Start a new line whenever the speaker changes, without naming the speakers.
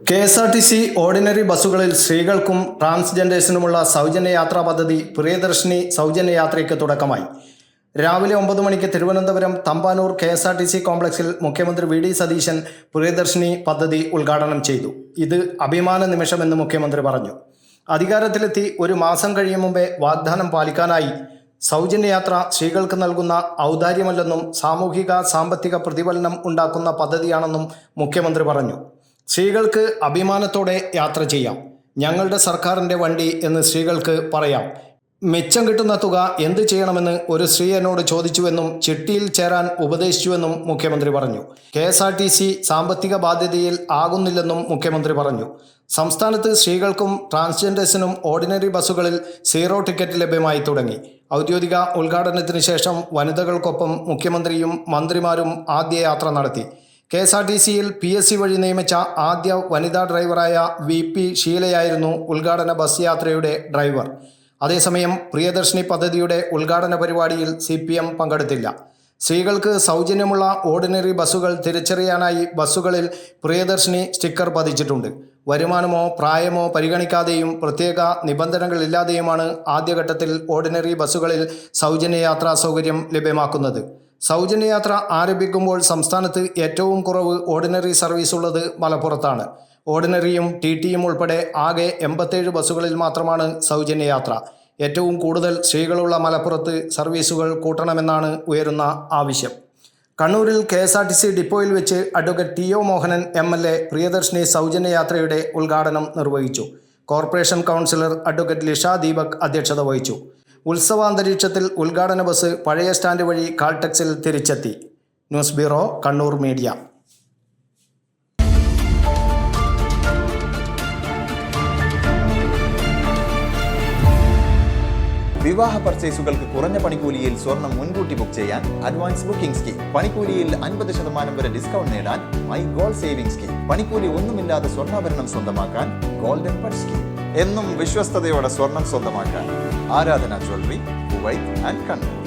KSRTC ordinary ബസ്സുകളിൽ സ്ത്രീകൾക്കും ട്രാൻസ്ജെൻഡേഴ്സിനുമുള്ള സൗജന്യ യാത്രാ പദ്ധതി പ്രിയദർശിനി സൗജന്യ യാത്രയ്ക്ക് തുടക്കമായി. രാവിലെ 9 മണിക്ക് തിരുവനന്തപുരം തമ്പാനൂർ KSRTC കോംപ്ലക്സിൽ മുഖ്യമന്ത്രി VD സതീശൻ പ്രിയദർശിനി പദ്ധതി ഉദ്ഘാടനം ചെയ്തു. ഇത് അഭിമാന നിമിഷമെന്ന് മുഖ്യമന്ത്രി പറഞ്ഞു. അധികാരത്തിലെത്തി ഒരു മാസം കഴിയും മുമ്പേ വാഗ്ദാനം പാലിക്കാനായി സൗജന്യ യാത്ര സ്ത്രീകൾക്ക് നൽകുന്ന ഔദാര്യമല്ലെന്നും സാമൂഹിക സാമ്പത്തിക പ്രതിഫലനം ഉണ്ടാക്കുന്ന പദ്ധതിയാണെന്നും മുഖ്യമന്ത്രി പറഞ്ഞു. സ്ത്രീകൾക്ക് അഭിമാനത്തോടെ യാത്ര ചെയ്യാം. ഞങ്ങളുടെ സർക്കാരിൻ്റെ വണ്ടി എന്ന് സ്ത്രീകൾക്ക് പറയാം. മിച്ചം കിട്ടുന്ന തുക എന്ത് ചെയ്യണമെന്ന് ഒരു സ്ത്രീ എന്നോട് ചോദിച്ചുവെന്നും ചിട്ടിയിൽ ചേരാൻ ഉപദേശിച്ചുവെന്നും മുഖ്യമന്ത്രി പറഞ്ഞു. KSRTC സാമ്പത്തിക ബാധ്യതയിൽ ആകുന്നില്ലെന്നും മുഖ്യമന്ത്രി പറഞ്ഞു. സംസ്ഥാനത്ത് സ്ത്രീകൾക്കും ട്രാൻസ്ജെൻഡേഴ്സിനും ഓർഡിനറി ബസ്സുകളിൽ 0 ടിക്കറ്റ് ലഭ്യമായി തുടങ്ങി. ഔദ്യോഗിക ഉദ്ഘാടനത്തിന് ശേഷം വനിതകൾക്കൊപ്പം മുഖ്യമന്ത്രിയും മന്ത്രിമാരും ആദ്യ യാത്ര നടത്തി. KSRTCയിൽ PSC വഴി നിയമിച്ച ആദ്യ വനിതാ ഡ്രൈവറായ VP ഷീലയായിരുന്നു ഉദ്ഘാടന ബസ് യാത്രയുടെ ഡ്രൈവർ. അതേസമയം പ്രിയദർശിനി പദ്ധതിയുടെ ഉദ്ഘാടന പരിപാടിയിൽ CPM പങ്കെടുത്തില്ല. സ്ത്രീകൾക്ക് സൗജന്യമുള്ള ഓർഡിനറി ബസ്സുകൾ തിരിച്ചറിയാനായി ബസ്സുകളിൽ പ്രിയദർശിനി സ്റ്റിക്കർ പതിച്ചിട്ടുണ്ട്. വരുമാനമോ പ്രായമോ പരിഗണിക്കാതെയും പ്രത്യേക നിബന്ധനകളില്ലാതെയുമാണ് ആദ്യഘട്ടത്തിൽ ഓർഡിനറി ബസ്സുകളിൽ സൗജന്യ യാത്രാ സൗകര്യം ലഭ്യമാക്കുന്നത്. സൗജന്യ യാത്ര ആരംഭിക്കുമ്പോൾ സംസ്ഥാനത്ത് ഏറ്റവും കുറവ് ഓർഡിനറി സർവീസ് ഉള്ളത് മലപ്പുറത്താണ്. ഓർഡിനറിയും TTയും ഉൾപ്പെടെ ആകെ 87 ബസ്സുകളിൽ മാത്രമാണ് സൗജന്യ യാത്ര. ഏറ്റവും കൂടുതൽ സ്ത്രീകളുള്ള മലപ്പുറത്ത് സർവീസുകൾ കൂട്ടണമെന്നാണ് ഉയരുന്ന ആവശ്യം. കണ്ണൂരിൽ KSRTC ഡിപ്പോയിൽ വെച്ച് advocate TO Mohanan MLA Priyadarshini സൗജന്യ യാത്രയുടെ ഉദ്ഘാടനം നിർവഹിച്ചു. Corporation councillor advocate Lisha Deepak അധ്യക്ഷത വഹിച്ചു. ഉത്സവാന്തരീക്ഷത്തിൽ ഉദ്ഘാടന ബസ് പഴയ സ്റ്റാൻഡ് വഴി കാൾടെക്സിൽ തിരിച്ചെത്തി. News bureau, Kannur media.
വിവാഹ പർച്ചേസുകൾക്ക് കുറഞ്ഞ പണിക്കൂലിയിൽ സ്വർണം മുൻകൂട്ടി ബുക്ക് ചെയ്യാൻ അഡ്വാൻസ് ബുക്കിംഗ് സ്കീം. പണിക്കൂലിയിൽ 50% വരെ ഡിസ്കൗണ്ട് നേടാൻ മൈ ഗോൾഡ് സേവിംഗ് സ്കീം. പണിക്കൂലി ഒന്നുമില്ലാതെ സ്വർണ്ണാഭരണം സ്വന്തമാക്കാൻ ഗോൾഡൻ പട്ട് സ്കീം. എന്നും വിശ്വസ്തയോടെ സ്വർണം സ്വന്തമാക്കാൻ ആരാധന ജ്വല്ലറി, കുവൈറ്റ് ആൻഡ് കണ്ണൂർ.